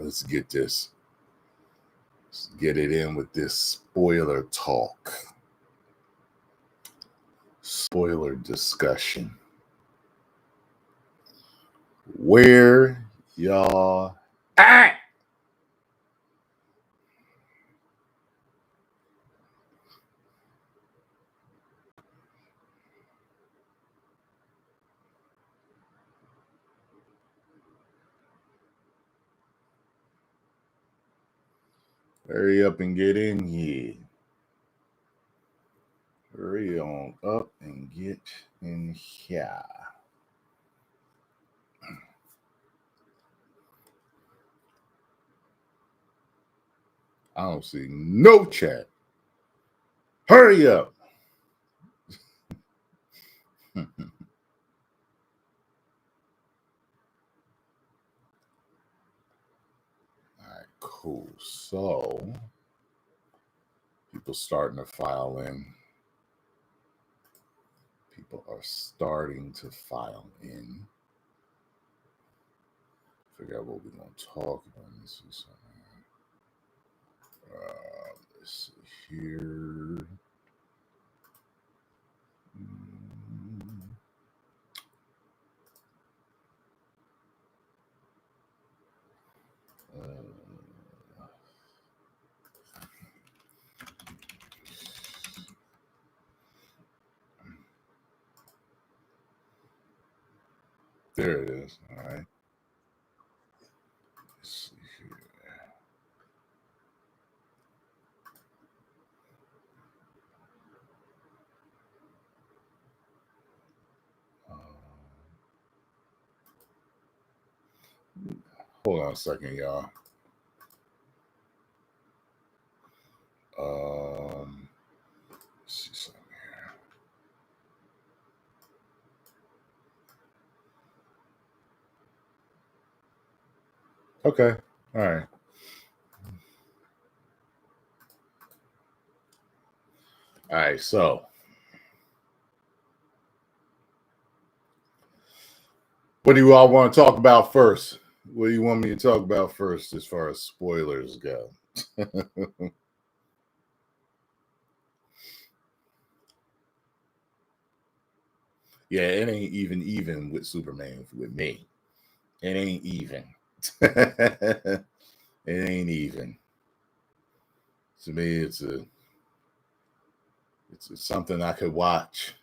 let's get this. Let's get it in with this spoiler talk. Spoiler discussion. Where y'all at? Hurry up and get in here. Hurry on up and get in here. I don't see no chat. Hurry up. All right, cool. So, people starting to file in. People are starting to file in. Figure out what we're going to talk about. Let's see something. Let's see here. There it is. All right. Let's see here. Hold on a second, y'all. Let's see something here. Okay. All right. All right. So, what do you all want to talk about first? What do you want me to talk about first as far as spoilers go? Yeah, it ain't even with Superman with me. It ain't even. It ain't even. To me, it's something I could watch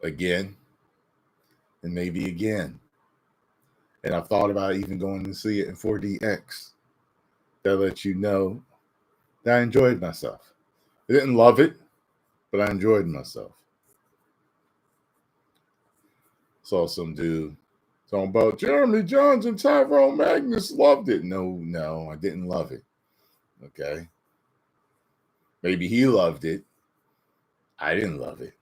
again and maybe again. And I've thought about even going to see it in 4DX. That lets you know that I enjoyed myself. I didn't love it, but I enjoyed myself. Saw some dude talking about Jeremy Johns and Tyrone Magnus loved it. No, I didn't love it. Okay. Maybe he loved it. I didn't love it.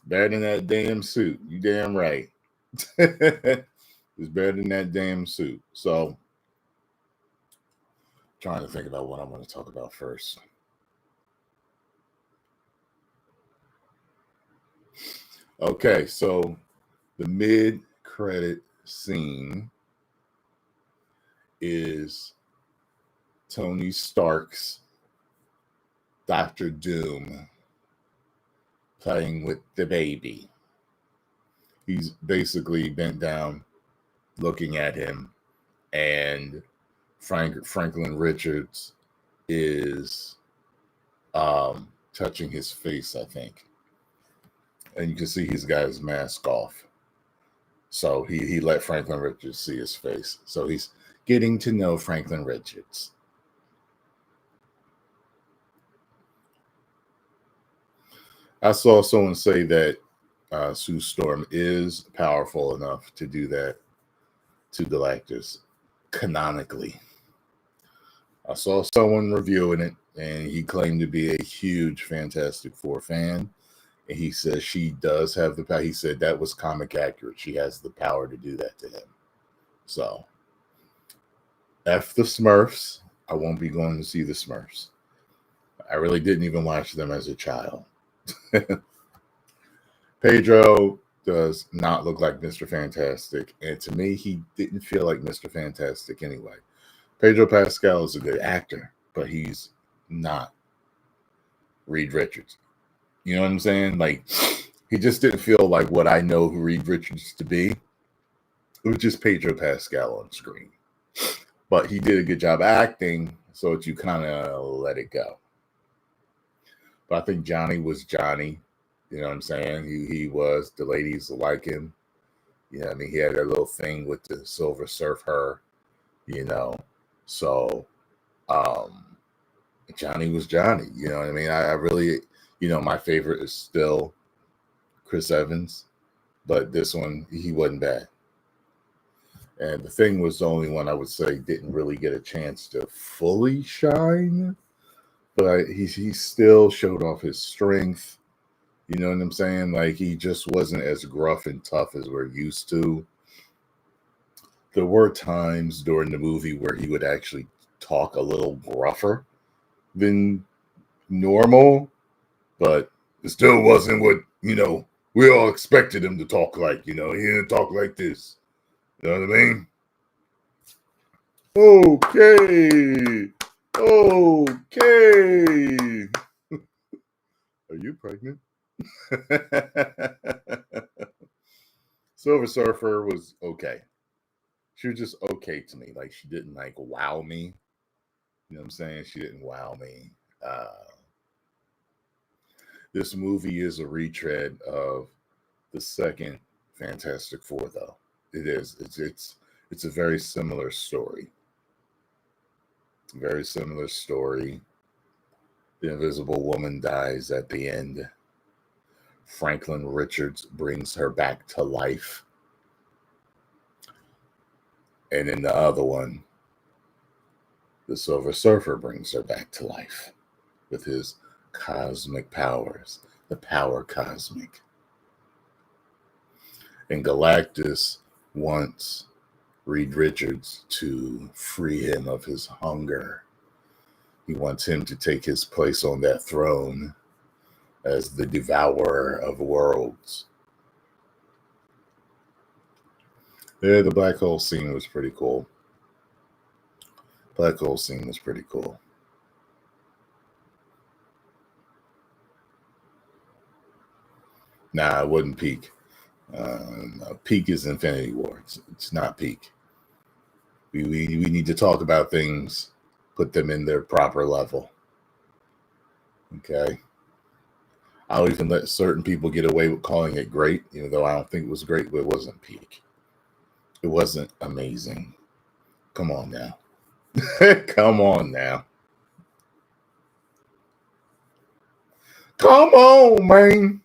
Better than that damn suit. You damn right. It's better than that damn suit. So, trying to think about what I want to talk about first. Okay, so the mid-credit scene is Tony Stark's Dr. Doom playing with the baby. He's basically bent down looking at him, and Franklin Richards is touching his face, I think. And you can see he's got his mask off. So he let Franklin Richards see his face. So he's getting to know Franklin Richards. I saw someone say that Sue Storm is powerful enough to do that to Galactus canonically. I saw someone reviewing it, and he claimed to be a huge Fantastic Four fan. And he says she does have the power. He said that was comic accurate. She has the power to do that to him. So, F the Smurfs. I won't be going to see the Smurfs. I really didn't even watch them as a child. Pedro does not look like Mr. Fantastic, and to me, he didn't feel like Mr. Fantastic anyway. Pedro Pascal is a good actor, but he's not Reed Richards. You know what I'm saying? Like, he just didn't feel like what I know Reed Richards to be. It was just Pedro Pascal on screen. But he did a good job acting, so that you kind of let it go. But I think Johnny was Johnny. You know what I'm saying? He was. The ladies like him. You know what I mean? He had that little thing with the Silver Surfer, you know. So, Johnny was Johnny. You know what I mean? I really, my favorite is still Chris Evans. But this one, he wasn't bad. And the Thing was the only one I would say didn't really get a chance to fully shine. But he still showed off his strength. You know what I'm saying? Like, he just wasn't as gruff and tough as we're used to. There were times during the movie where he would actually talk a little gruffer than normal, but it still wasn't what, we all expected him to talk like. He didn't talk like this. You know what I mean? Okay. Are you pregnant? Silver Surfer was okay. She was just okay to me. Like, she didn't wow me. You know what I'm saying? She didn't wow me. This movie is a retread of the second Fantastic Four, though. It is. It's a very similar story. Very similar story. The Invisible Woman dies at the end. Franklin Richards brings her back to life. And in the other one, the Silver Surfer brings her back to life with his cosmic powers, the power cosmic. And Galactus wants Reed Richards to free him of his hunger. He wants him to take his place on that throne as the devourer of worlds. Yeah, the black hole scene was pretty cool. Nah, it wasn't peak. No, peak is Infinity War. It's not peak. We need to talk about things, put them in their proper level. Okay. I'll even let certain people get away with calling it great, even though I don't think it was great, but it wasn't peak. It wasn't amazing. Come on now. Come on now. Come on, man.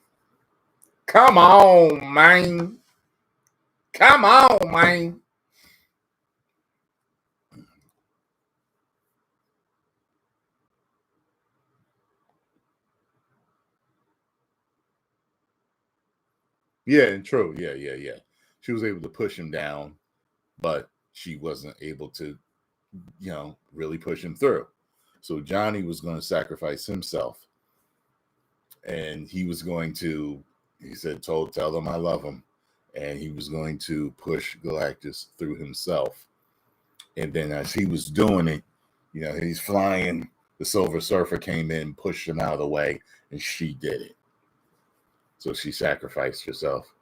Come on, man. Come on, man. Yeah, and true. Yeah. She was able to push him down, but she wasn't able to, really push him through. So Johnny was going to sacrifice himself. And he was going to, he said, tell them I love him. And he was going to push Galactus through himself. And then as he was doing it, he's flying. The Silver Surfer came in, pushed him out of the way, and she did it. So she sacrificed herself.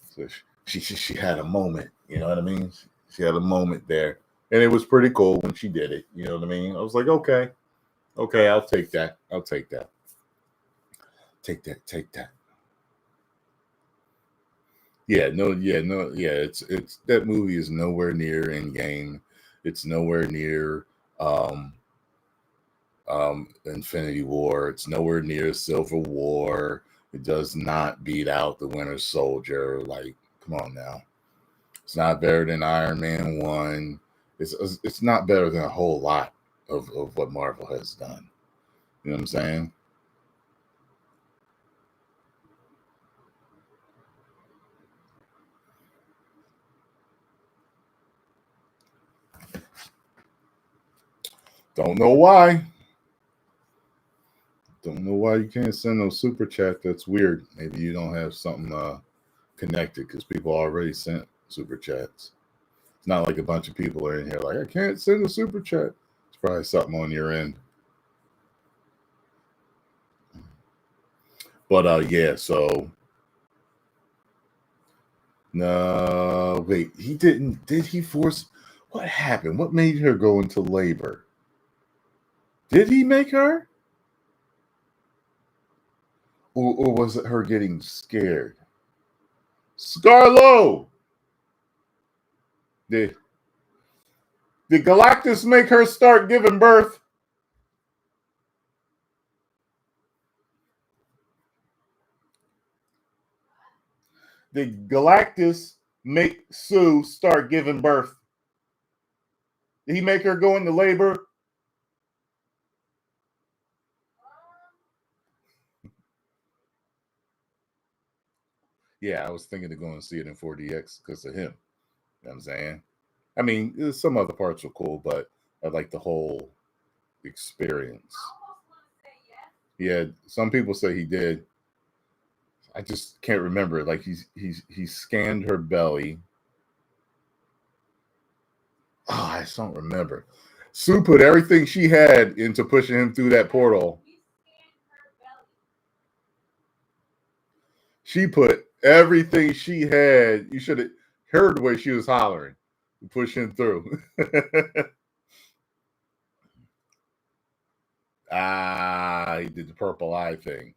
So she had a moment, you know what I mean? She had a moment there. And it was pretty cool when she did it. You know what I mean? I was like, okay, I'll take that. Take that. Yeah, it's that movie is nowhere near Endgame. It's nowhere near Infinity War. It's nowhere near Civil War. It does not beat out the Winter Soldier. Like, come on now. It's not better than Iron Man 1. It's not better than a whole lot of what Marvel has done. You know what I'm saying? Don't know why. Don't know why you can't send no super chat. That's weird. Maybe you don't have something connected because people already sent super chats. It's not like a bunch of people are in here like, I can't send a super chat. It's probably something on your end. But yeah, so no, wait, he didn't. Did he force? What happened? What made her go into labor? Did he make her? Or was it her getting scared? Scarlo! Did Galactus make her start giving birth? Did Galactus make Sue start giving birth? Did he make her go into labor? Yeah, I was thinking of going to see it in 4DX because of him. You know what I'm saying? I mean, some other parts were cool, but I like the whole experience. Yeah, some people say he did. I just can't remember. Like he scanned her belly. Oh, I just don't remember. Sue put everything she had into pushing him through that portal. She put everything she had. You should have heard the way she was hollering to push him through. He did the purple eye thing.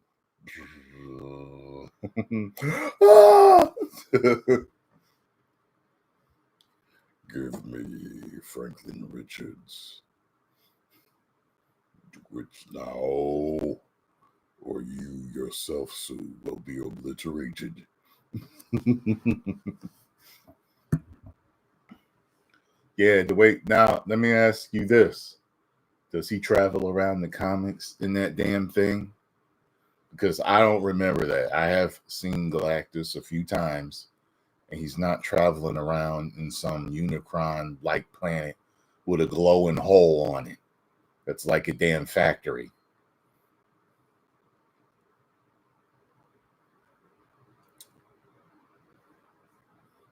Give me Franklin Richards. Which now, or you yourself, Sue, will be obliterated. Yeah, now, let me ask you this. Does he travel around the comics in that damn thing? Because I don't remember that. I have seen Galactus a few times, and he's not traveling around in some Unicron-like planet with a glowing hole on it. That's like a damn factory.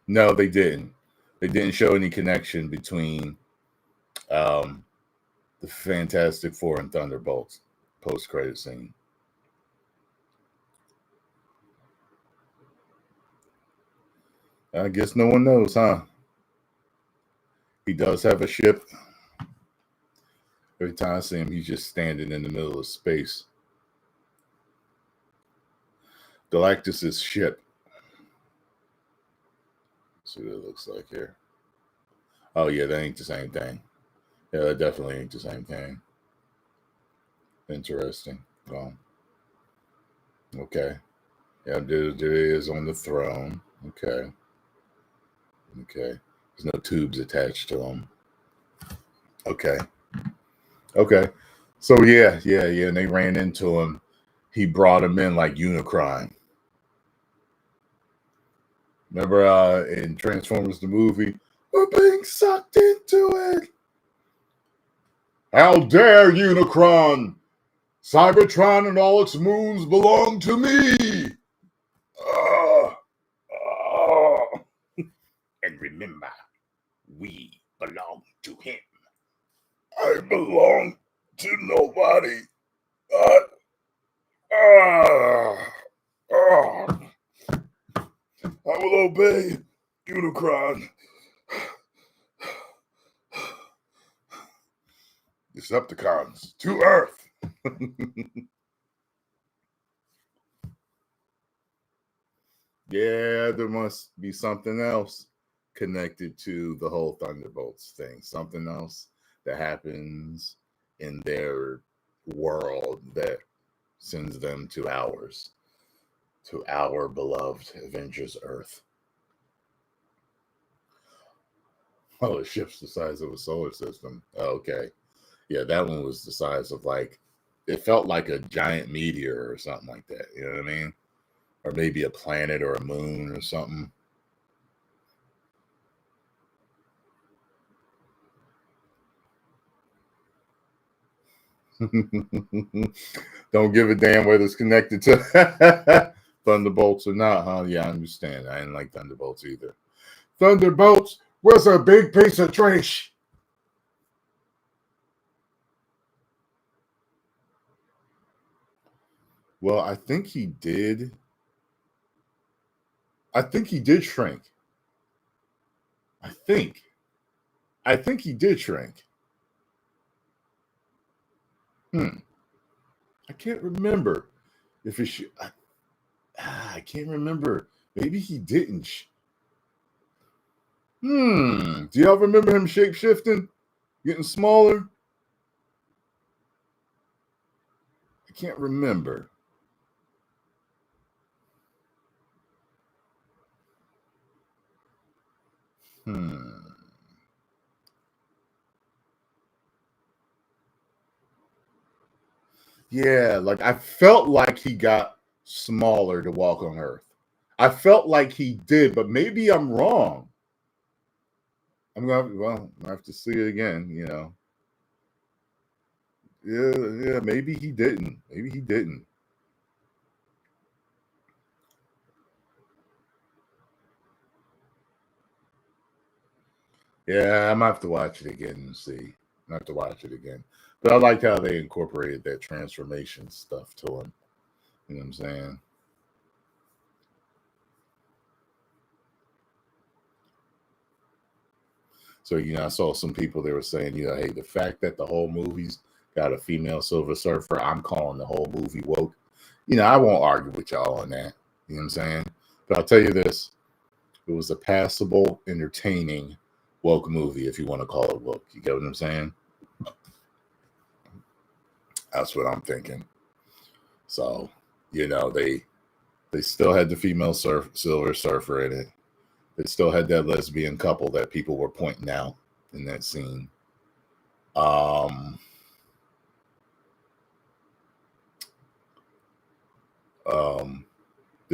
No, they didn't. They didn't show any connection between the Fantastic Four and Thunderbolts post-credit scene. I guess no one knows, huh? He does have a ship. Every time I see him, he's just standing in the middle of space. Galactus's ship. Let's see what it looks like here. Oh yeah, that ain't the same thing. Yeah, that definitely ain't the same thing. Interesting. Well, okay. Yeah, there is on the throne. Okay. Okay. There's no tubes attached to him. Okay. Okay. So yeah. And they ran into him. He brought him in like Unicron. Remember in Transformers the movie, we're being sucked into it. How dare Unicron! Cybertron and all its moons belong to me! And remember, we belong to him. I belong to nobody. I will obey Unicron. Decepticons to Earth. Yeah, there must be something else connected to the whole Thunderbolts thing. Something else that happens in their world that sends them to ours, to our beloved Avengers Earth. Oh, the ship's the size of a solar system. Okay. Yeah, that one was the size of it felt like a giant meteor or something like that. You know what I mean? Or maybe a planet or a moon or something. Don't give a damn whether it's connected to Thunderbolts or not, huh? Yeah, I understand. I didn't like Thunderbolts either. Thunderbolts was a big piece of trash. Well, I think he did. I think he did shrink. I think he did shrink. I can't remember if it should. I can't remember. Maybe he didn't. Do y'all remember him shape shifting, getting smaller? I can't remember. Yeah, like I felt like he got smaller to walk on Earth. I felt like he did, but maybe I'm wrong. I'm gonna have to see it again, you know. Yeah, maybe he didn't. Maybe he didn't. Yeah, I'm gonna have to watch it again and see. I have to watch it again. But I like how they incorporated that transformation stuff to him. You know what I'm saying? So, I saw some people, they were saying, hey, the fact that the whole movie's got a female Silver Surfer, I'm calling the whole movie woke. I won't argue with y'all on that. You know what I'm saying? But I'll tell you this. It was a passable, entertaining woke movie, if you want to call it woke. You get what I'm saying? That's what I'm thinking. So, they still had the female Silver Surfer in it. It still had that lesbian couple that people were pointing out in that scene. The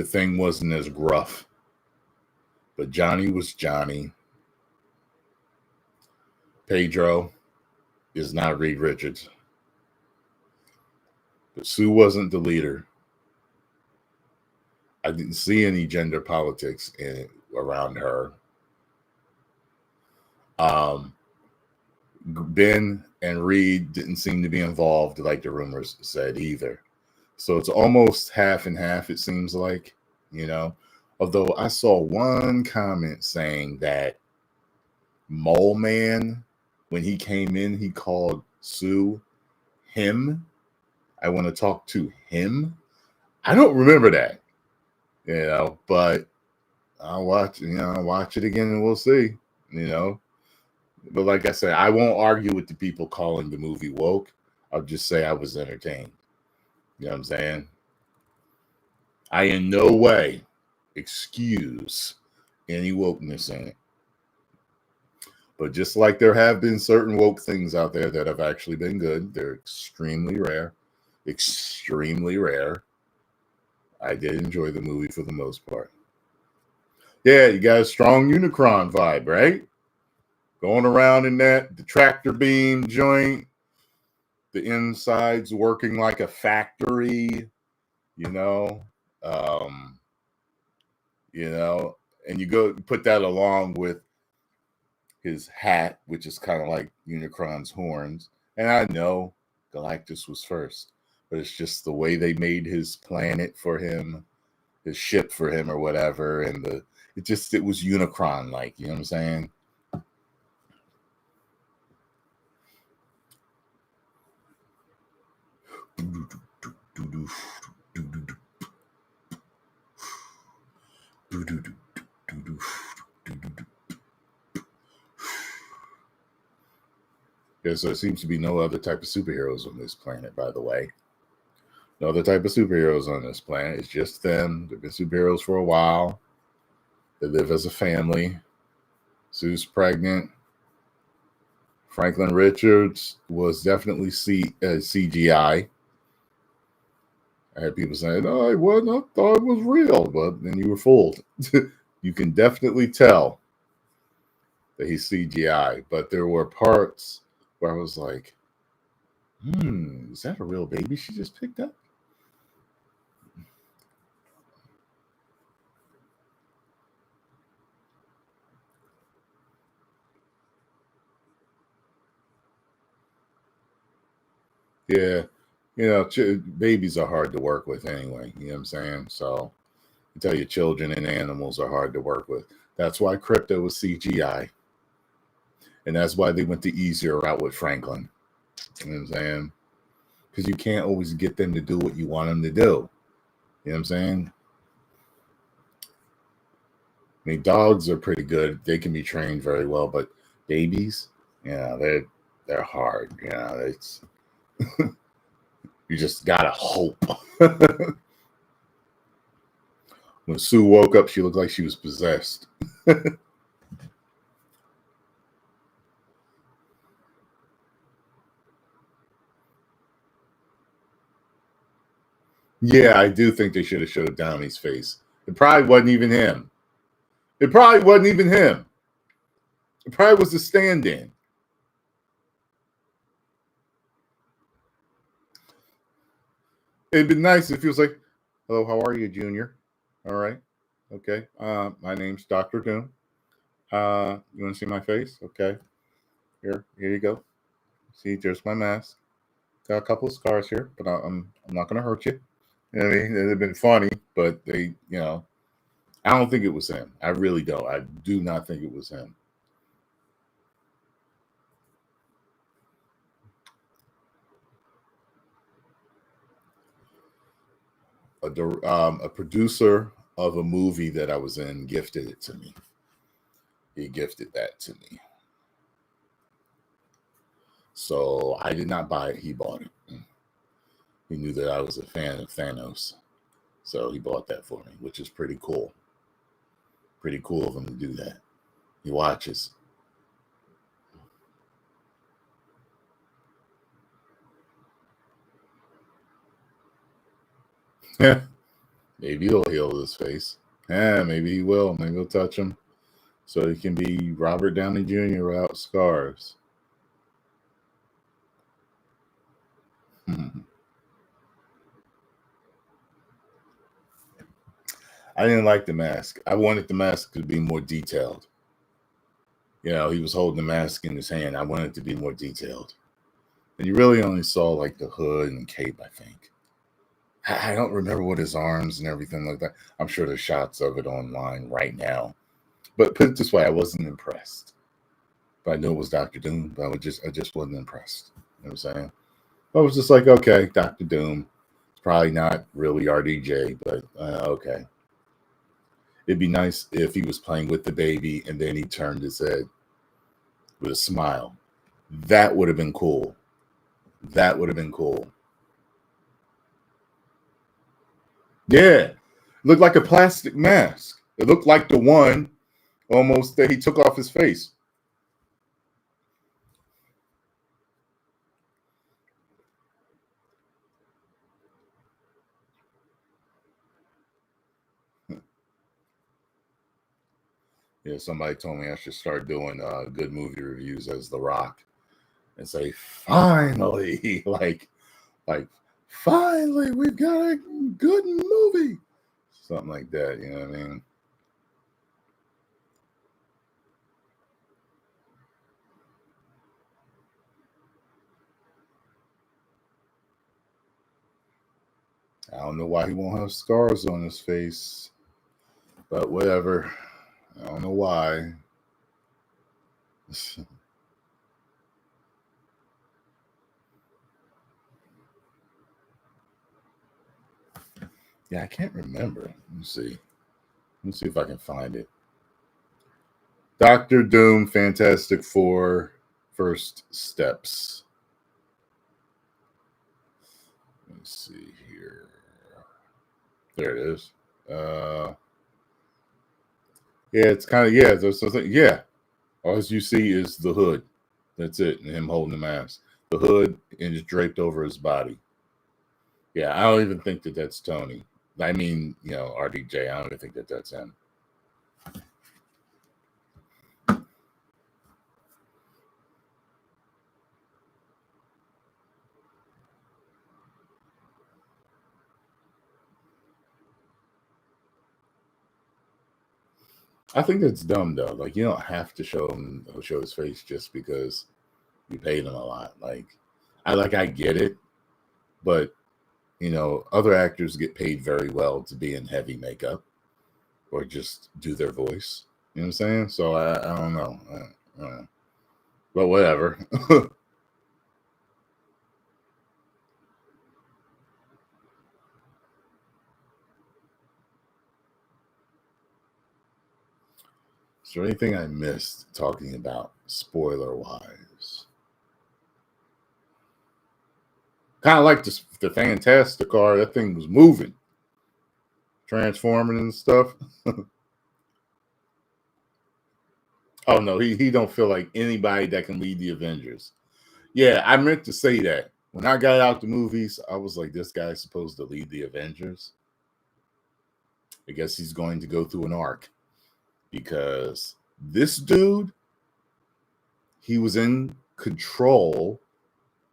Thing wasn't as gruff, but Johnny was Johnny. Pedro is not Reed Richards. But Sue wasn't the leader. I didn't see any gender politics around her. Ben and Reed didn't seem to be involved like the rumors said either. So it's almost half and half, it seems like, Although I saw one comment saying that Mole Man, when he came in, he called Sue him. I want to talk to him. I don't remember that, but I'll watch it again and we'll see, But like I said, I won't argue with the people calling the movie woke. I'll just say I was entertained. You know what I'm saying? I in no way excuse any wokeness in it. But just like there have been certain woke things out there that have actually been good, they're extremely rare. Extremely rare. I did enjoy the movie for the most part. Yeah, you got a strong Unicron vibe, right? Going around in the tractor beam joint, the insides working like a factory, and you go put that along with his hat, which is kind of like Unicron's horns. And I know Galactus was first, but it's just the way they made his planet for him, his ship for him or whatever. And it was Unicron like, you know what I'm saying? Yeah, so there seems to be no other type of superheroes on this planet, by the way. No other type of superheroes on this planet. It's just them. They've been superheroes for a while. They live as a family. Sue's pregnant. Franklin Richards was definitely CGI. I had people saying, "Oh, it wasn't. I thought it was real," but then you were fooled. You can definitely tell that he's CGI, but there were parts where I was like, is that a real baby she just picked up? Yeah, babies are hard to work with anyway. You know what I'm saying? So I tell you, children and animals are hard to work with. That's why crypto was CGI, and that's why they went the easier route with Franklin. You know what I'm saying? Because you can't always get them to do what you want them to do. You know what I'm saying? I mean, dogs are pretty good; they can be trained very well, but babies, they're hard. It's you just gotta hope. When Sue woke up, she looked like she was possessed. Yeah, I do think they should have showed Downey's face. It probably wasn't even him. It probably wasn't even him. It probably was the stand-in. It'd been nice if he was like, "Hello, how are you, Junior? All right, okay. My name's Doctor Doom. You want to see my face? Okay, here you go. See, there's my mask. Got a couple of scars here, but I'm not gonna hurt you. You know what I mean? It'd have been funny, but I don't think it was him. I really don't. I do not think it was him. A producer of a movie that I was in gifted it to me. He gifted that to me. So I did not buy it. He bought it. He knew that I was a fan of Thanos. So he bought that for me, which is pretty cool. Pretty cool of him to do that. He watches. Yeah. Maybe he'll heal his face. Yeah, maybe he will. Maybe he'll touch him so he can be Robert Downey Jr. without scars. I didn't like the mask. I wanted the mask to be more detailed. He was holding the mask in his hand. I wanted it to be more detailed. And you really only saw like the hood and cape, I think. I don't remember what his arms and everything like that. I'm sure there's shots of it online right now. But put it this way, I wasn't impressed. But I knew it was Doctor Doom, but I just wasn't impressed. You know what I'm saying? I was just like, okay, Doctor Doom. It's probably not really RDJ, but okay. It'd be nice if he was playing with the baby and then he turned his head with a smile. That would have been cool. That would have been cool. Yeah. It looked like a plastic mask. It looked like the one almost that he took off his face. Yeah, somebody told me I should start doing good movie reviews as The Rock and say, finally, like, finally, we've got a good movie. Something like that, you know what I mean? I don't know why he won't have scars on his face, but whatever. I don't know why. Yeah, I can't remember. Let me see. Let me see if I can find it. Doctor Doom, Fantastic Four, First Steps. Let me see here. There it is. Yeah, it's kind of There's something. Yeah, all you see is the hood. That's it, and him holding the mask. The hood and it's draped over his body. Yeah, I don't even think that that's Tony. I mean, RDJ. I don't even think that that's him. I think that's dumb though. Like you don't have to show his face just because you paid him a lot. Like I get it. But other actors get paid very well to be in heavy makeup or just do their voice. You know what I'm saying? So I don't know. But whatever. Is there anything I missed talking about spoiler wise? Kind of like the Fantastic car. That thing was moving, transforming and stuff. Oh no, he don't feel like anybody that can lead the Avengers. Yeah, I meant to say that. When I got out the movies, I was like, this guy's supposed to lead the Avengers. I guess he's going to go through an arc because this dude, he was in control.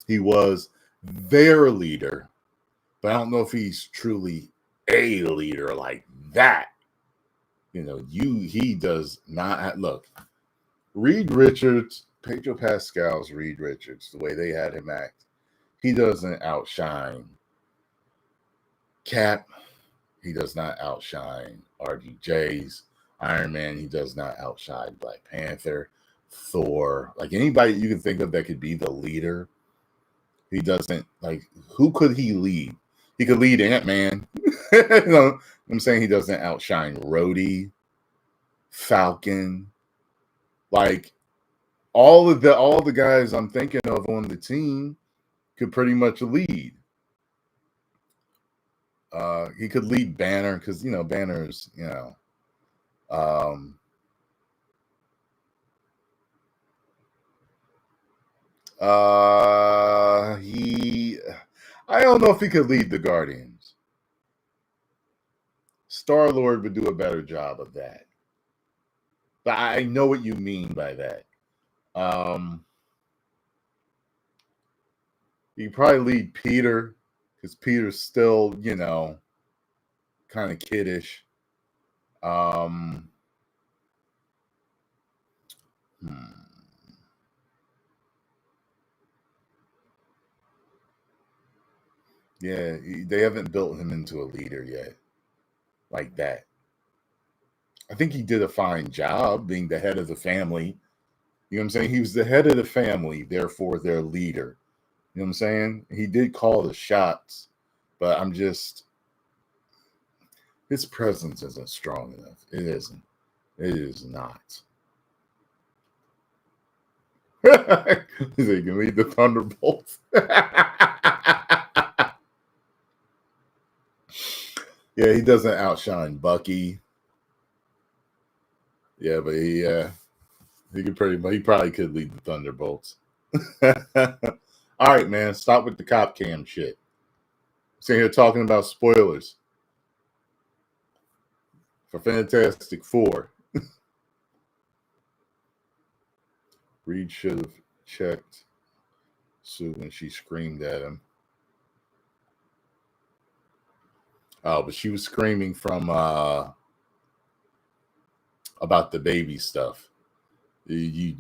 He was their leader, but I don't know if he's truly a leader like that. He does not look. Reed Richards, Pedro Pascal's Reed Richards, the way they had him act, he doesn't outshine Cap. He does not outshine RDJ's Iron Man. He does not outshine Black Panther, Thor. Like anybody you can think of that could be the leader. He doesn't who could he lead? He could lead Ant-Man. I'm saying he doesn't outshine Rhodey, Falcon. Like all the guys I'm thinking of on the team could pretty much lead. He could lead Banner because Banner's I don't know if he could lead the Guardians. Star-Lord would do a better job of that. But I know what you mean by that. You could probably lead Peter because Peter's still, kind of kiddish. Yeah, they haven't built him into a leader yet, like that. I think he did a fine job being the head of the family. You know what I'm saying? He was the head of the family, therefore their leader. You know what I'm saying? He did call the shots, but his presence isn't strong enough. It isn't. It is not. He can lead the Thunderbolts. Yeah, he doesn't outshine Bucky. Yeah, but he probably could lead the Thunderbolts. All right, man, stop with the cop cam shit. Sitting here talking about spoilers for Fantastic Four. Reed should have checked Sue when she screamed at him. Oh, but she was screaming from about the baby stuff. She's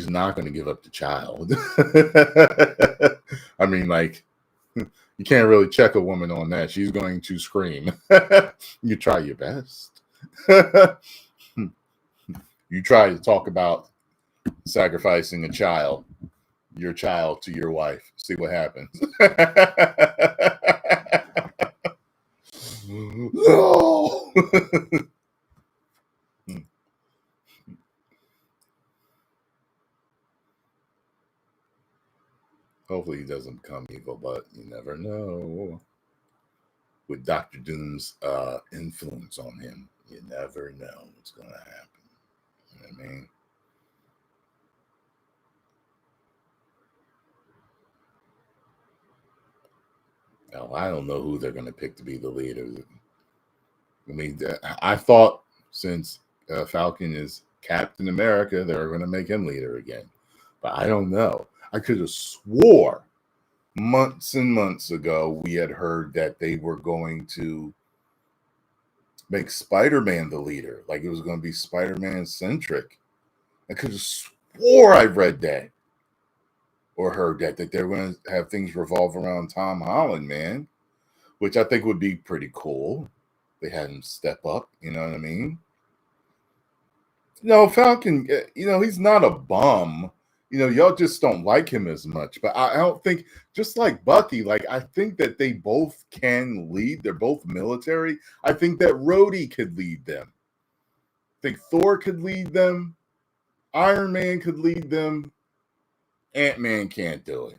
not going to give up the child. I mean, you can't really check a woman on that. She's going to scream. You try your best. You try to talk about sacrificing your child to your wife. See what happens. No. Hopefully he doesn't become evil, but you never know. With Dr. Doom's influence on him, you never know what's going to happen. You know what I mean? Now, I don't know who they're going to pick to be the leader. I mean, I thought since Falcon is Captain America, they're going to make him leader again. But I don't know. I could have swore months and months ago we had heard that they were going to make Spider-Man the leader. Like it was going to be Spider-Man centric. I could have swore I read that. or heard that they're going to have things revolve around Tom Holland, man, which I think would be pretty cool. They had him step up, you know what I mean? No, Falcon, he's not a bum. Y'all just don't like him as much. But I don't think, just like Bucky, like I think that they both can lead. They're both military. I think that Rhodey could lead them. I think Thor could lead them. Iron Man could lead them. Ant-Man can't do it.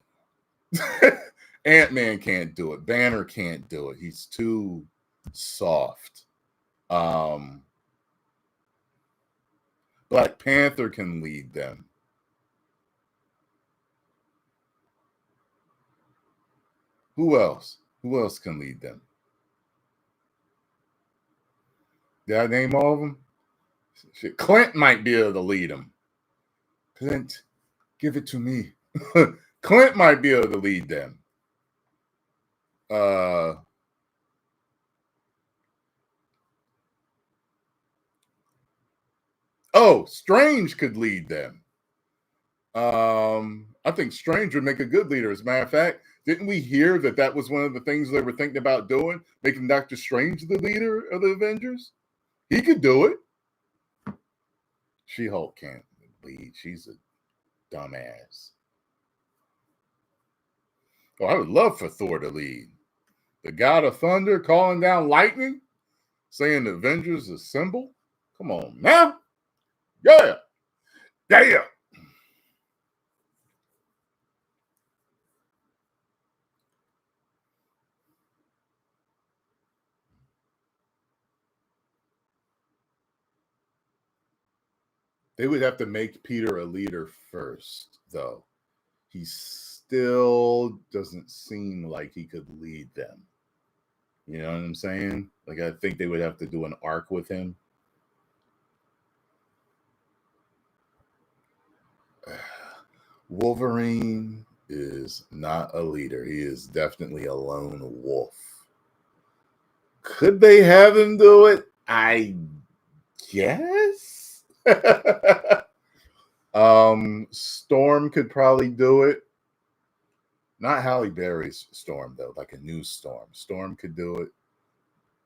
Ant-Man can't do it. Banner can't do it. He's too soft. Black Panther can lead them. Who else? Who else can lead them? Did I name all of them? Shit. Clint might be able to lead them. Clint, give it to me. Clint might be able to lead them. Strange could lead them. I think Strange would make a good leader. As a matter of fact, didn't we hear that was one of the things they were thinking about doing, making Doctor Strange the leader of the Avengers? He could do it. She-Hulk can't lead. She's a dumbass. Oh, I would love for Thor to lead. The God of Thunder calling down lightning, saying the Avengers assemble. Come on now. Yeah. Yeah. They would have to make Peter a leader first, though. He still doesn't seem like he could lead them. You know what I'm saying? Like, I think they would have to do an arc with him. Wolverine is not a leader. He is definitely a lone wolf. Could they have him do it? I guess. Storm could probably do it. Not Halle Berry's Storm, though, like a new Storm. Storm could do it.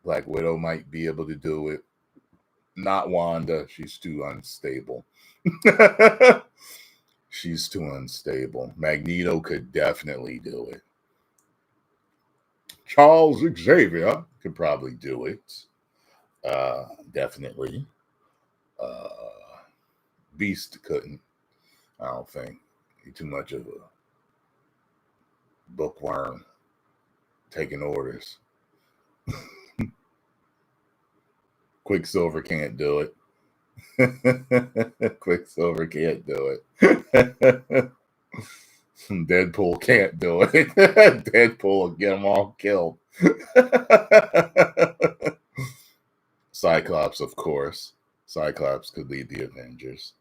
Black Widow might be able to do it. Not Wanda. She's too unstable. She's too unstable. Magneto could definitely do it. Charles Xavier could probably do it. Definitely. Beast couldn't. I don't think. He's too much of a bookworm taking orders. Quicksilver can't do it. Quicksilver can't do it. Deadpool can't do it. Deadpool will get them all killed. Cyclops, of course. Cyclops could lead the Avengers.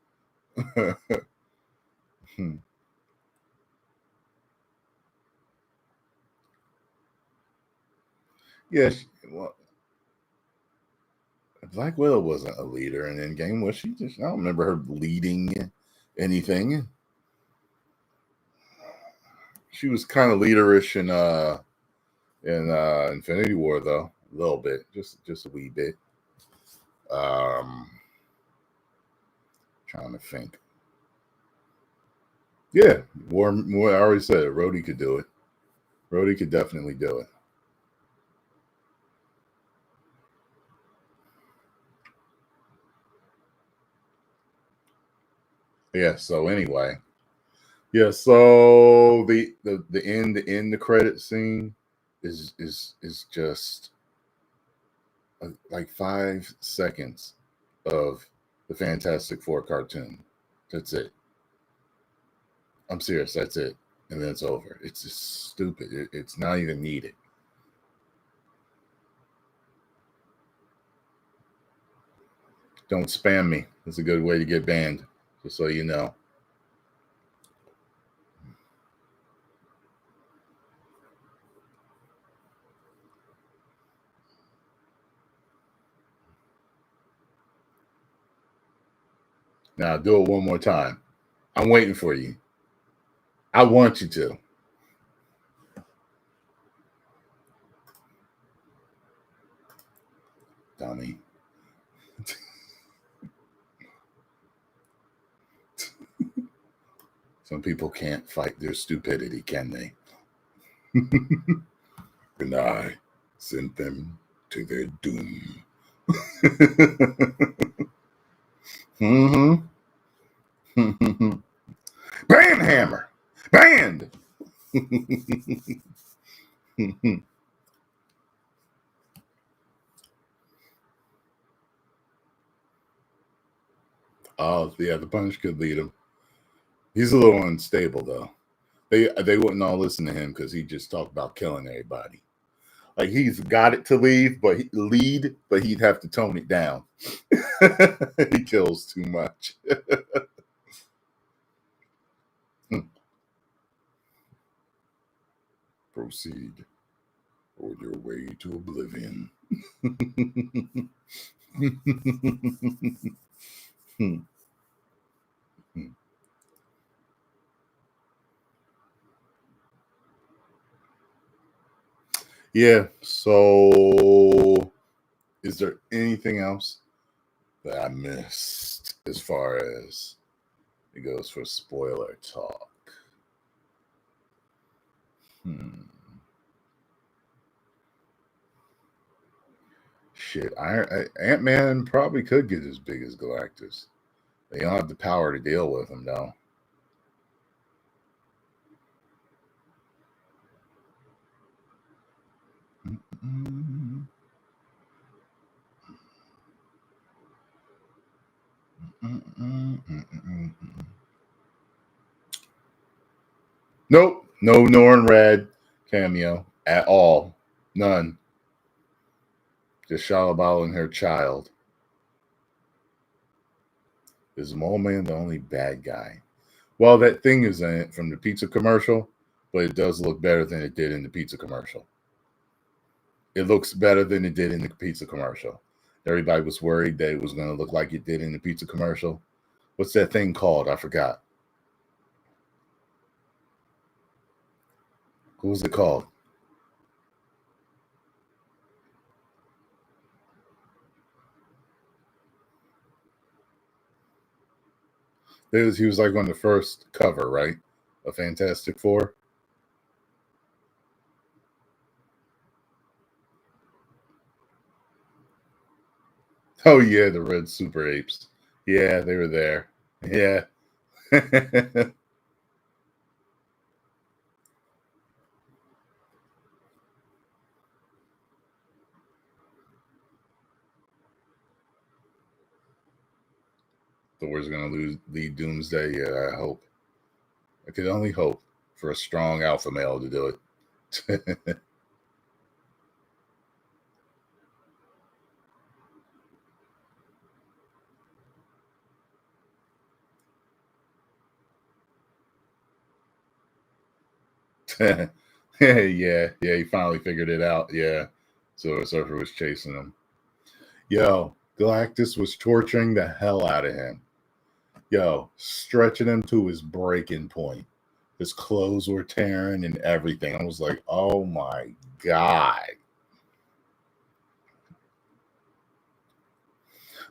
Yes. Well, Black Widow wasn't a leader in Endgame, was she? I don't remember her leading anything. She was kind of leaderish in Infinity War, though, a little bit, just a wee bit. Trying to think. Yeah, more. I already said it. Rhodey could do it. Rhodey could definitely do it. Yeah. So anyway, yeah. So the end the credit scene is just like 5 seconds of the Fantastic Four cartoon. That's it. I'm serious. That's it. And then it's over. It's just stupid. It's not even needed. Don't spam me. It's a good way to get banned, just so you know. Now do it one more time. I'm waiting for you. I want you to. Dummy. Some people can't fight their stupidity, can they? And I sent them to their doom. Mm-hmm. Band hammer. Band. Oh, yeah, the punch could lead him. He's a little unstable, though. They wouldn't all listen to him because he just talked about killing everybody. Like, he's got it to lead, but he'd have to tone it down. He kills too much. Proceed on your way to oblivion. Yeah, so is there anything else that I missed as far as it goes for spoiler talk? Shit, Ant-Man probably could get as big as Galactus. They don't have the power to deal with him, though. Nope, no Norrin Red cameo at all. None. Just Shalabal and her child. Is the Mole Man the only bad guy? Well, that thing is in it from the pizza commercial, but it does look better than it did in the pizza commercial. It looks better than it did in the pizza commercial. Everybody was worried that it was going to look like it did in the pizza commercial. What's that thing called? I forgot. What was it called? He was like on the first cover, right? A Fantastic Four. Oh yeah, the Red Super Apes. Yeah, they were there. Yeah. Thor's gonna lead Doomsday. Yeah, I hope. I could only hope for a strong alpha male to do it. Yeah, he finally figured it out. Yeah. So Surfer was chasing him. Yo, Galactus was torturing the hell out of him. Yo, stretching him to his breaking point. His clothes were tearing and everything. I was like, oh my God.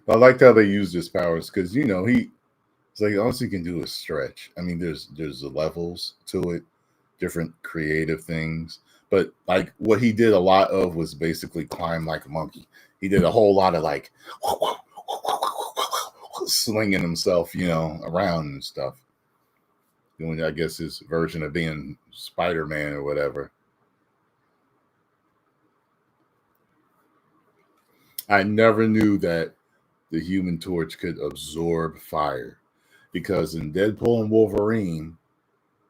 I liked how they used his powers because it's like all he can do is stretch. I mean, there's the levels to it, different creative things. But like what he did a lot of was basically climb like a monkey. He did a whole lot of like slinging himself, around and stuff. Doing, I guess, his version of being Spider-Man or whatever. I never knew that the Human Torch could absorb fire because in Deadpool and Wolverine,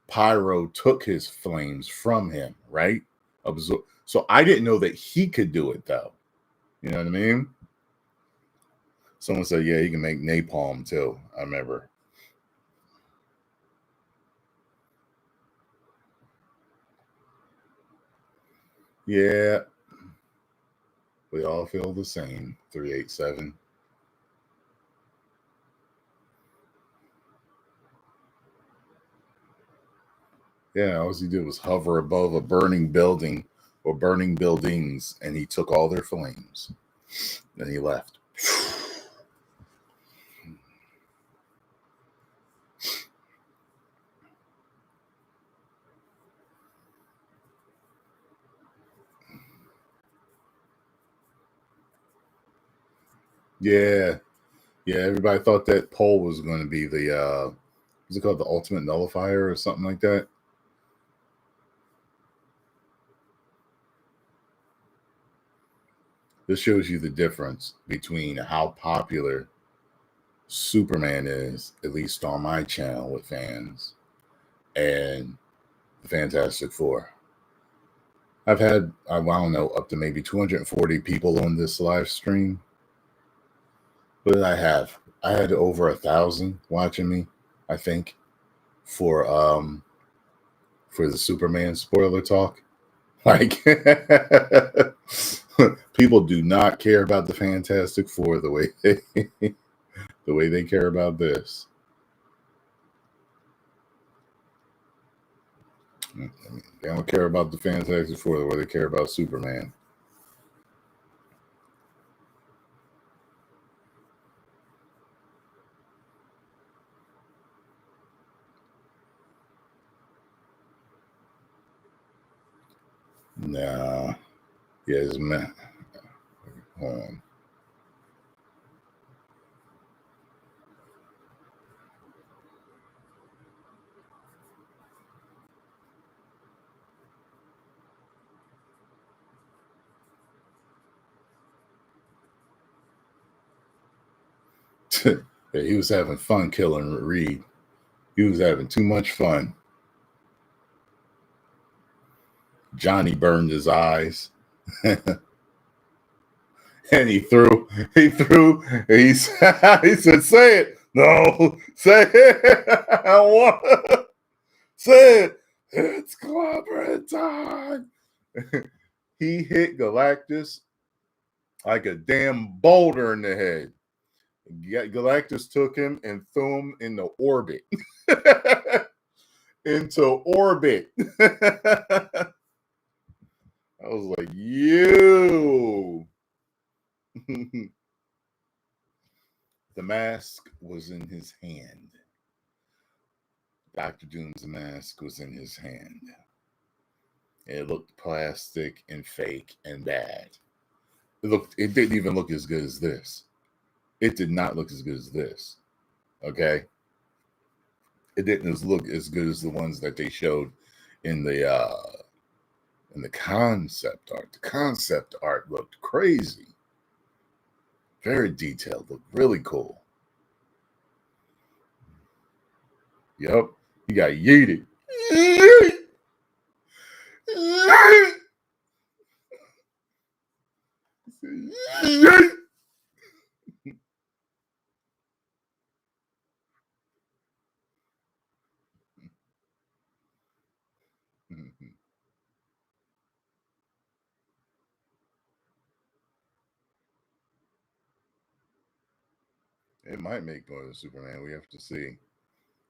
Pyro took his flames from him, right? So I didn't know that he could do it though. You know what I mean? Someone said, yeah, he can make napalm too. I remember. Yeah, we all feel the same. 387. Yeah, all he did was hover above a burning building or burning buildings, and he took all their flames. Then he left. Yeah, yeah. Everybody thought that pole was going to be the what's it called, the ultimate nullifier or something like that. This shows you the difference between how popular Superman is, at least on my channel with fans, and the Fantastic Four. I've had, I don't know, up to maybe 240 people on this live stream. What did I have? I had over 1,000 watching me, I think, for the Superman spoiler talk. Like, people do not care about the Fantastic Four the way they care about this. They don't care about the Fantastic Four the way they care about Superman. Nah. Yes, man. Hold on. Yeah, he was having fun killing Reed. He was having too much fun. Johnny burned his eyes. And he threw, and he said, say it. No, say it. I don't want say it. It's clobbering time. He hit Galactus like a damn boulder in the head. Galactus took him and threw him into orbit. Into orbit. I was like, you. The mask was in his hand. Dr. Doom's mask was in his hand. It looked plastic and fake and bad. It didn't even look as good as this. It did not look as good as this. Okay. It didn't look as good as the ones that they showed in the concept art. The concept art looked crazy. Very detailed, looked really cool. Yep. He got yeeted. It might make more than Superman. We have to see. We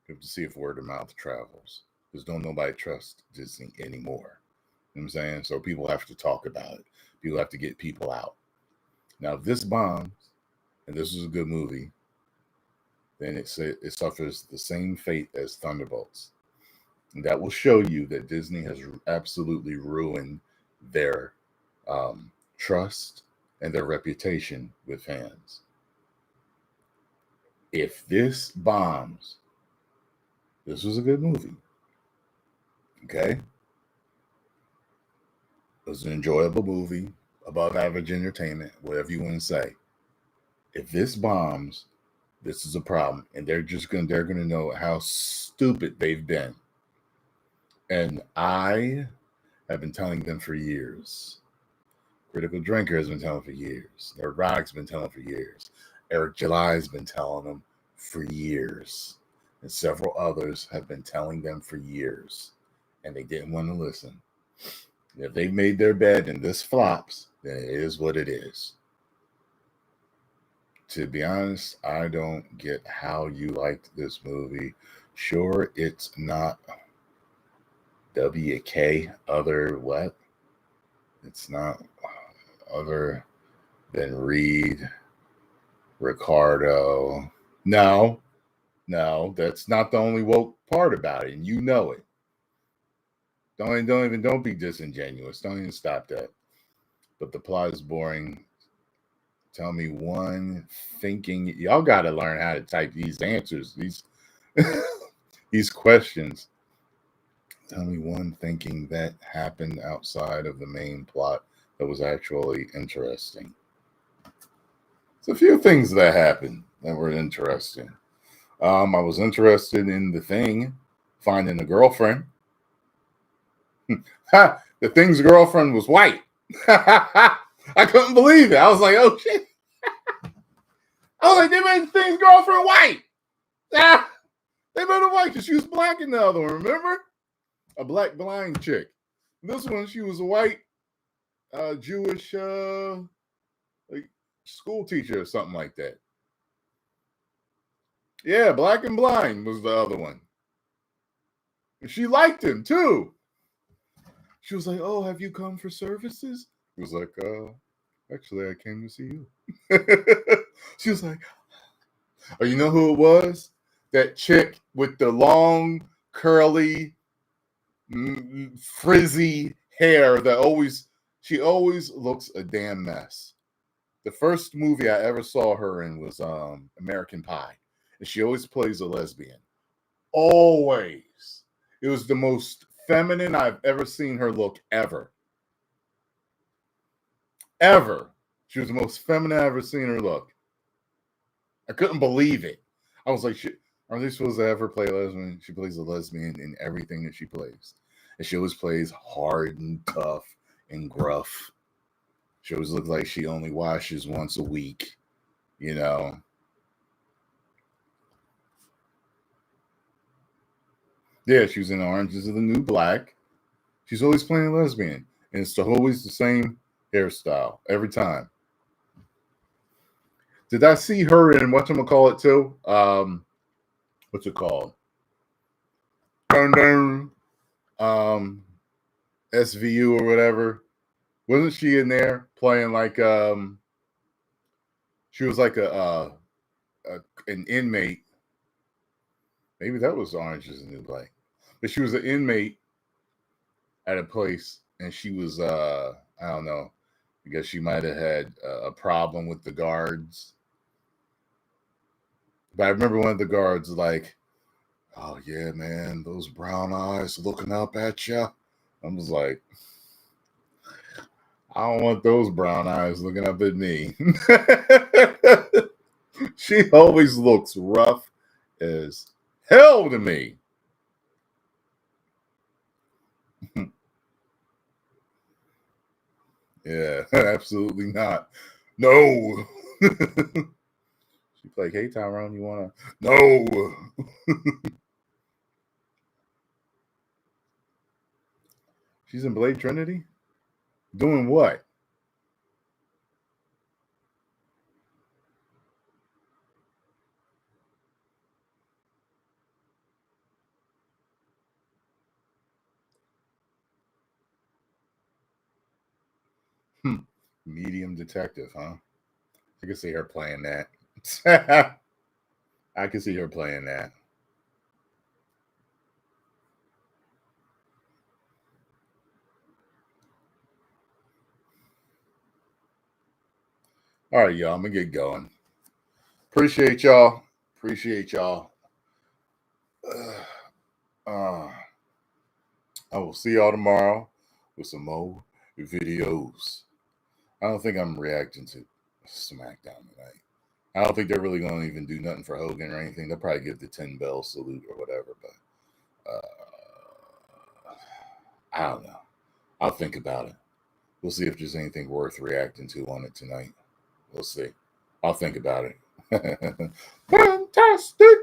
have to see if word of mouth travels. Because don't nobody trust Disney anymore. You know what I'm saying? So people have to talk about it. People have to get people out. Now, if this bombs, and this is a good movie, then it suffers the same fate as Thunderbolts. And that will show you that Disney has absolutely ruined their trust and their reputation with fans. If this bombs, this was a good movie. Okay? It was an enjoyable movie, above average entertainment, whatever you want to say. If this bombs, this is a problem, and they're gonna know how stupid they've been. And I have been telling them for years. Critical Drinker has been telling for years. Neurotic's been telling for years. Eric July has been telling them for years. And several others have been telling them for years. And they didn't want to listen. If they made their bed and this flops, then it is what it is. To be honest, I don't get how you liked this movie. Sure, it's not WK, other what? It's not other than Reed, Ricardo. No, that's not the only woke part about it, and you know it. Don't be disingenuous. Don't even stop that. But the plot is boring. Tell me one thinking. Y'all got to learn how to type these answers, these questions. Tell me one thinking that happened outside of the main plot that was actually interesting. There's a few things that happened that were interesting. I was interested in the Thing finding a girlfriend. The Thing's girlfriend was white. I couldn't believe it. I was like, oh shit. I was like, they made the Thing's girlfriend white. They made her white because she was black in the other one, remember? A black blind chick. This one, she was a white Jewish like school teacher or something like that. Yeah, Black and Blind was the other one. And she liked him too. She was like, oh, have you come for services? He was like, actually, I came to see you. She was like, oh, you know who it was? That chick with the long, curly, frizzy hair that she always looks a damn mess. The first movie I ever saw her in was American Pie. And she always plays a lesbian. Always. It was the most feminine I've ever seen her look ever. Ever. She was the most feminine I've ever seen her look. I couldn't believe it. I was like, are they supposed to have her play a lesbian? She plays a lesbian in everything that she plays. And she always plays hard and tough and gruff. She always looks like she only washes once a week, you know. Yeah, she was in Orange is the New Black. She's always playing a lesbian. And it's always the same hairstyle every time. Did I see her in whatchamacallit too? What's it called? SVU or whatever. Wasn't she in there playing like she was like an inmate. Maybe that was Orange is the New Black. But she was an inmate at a place, and she was I don't know, I guess she might have had a problem with the guards. But I remember one of the guards like, oh yeah, man, those brown eyes looking up at you. I was like, I don't want those brown eyes looking up at me. She always looks rough as hell to me. Yeah, absolutely not. No. She's like, hey, Tyrone, you want to? No. She's in Blade Trinity? Doing what? Medium detective, huh? I can see her playing that. I can see her playing that. All right, y'all. I'm going to get going. Appreciate y'all. I will see y'all tomorrow with some more videos. I don't think I'm reacting to SmackDown tonight. I don't think they're really going to even do nothing for Hogan or anything. They'll probably give the 10-bell salute or whatever, but I don't know. I'll think about it. We'll see if there's anything worth reacting to on it tonight. We'll see. I'll think about it. Fantastic.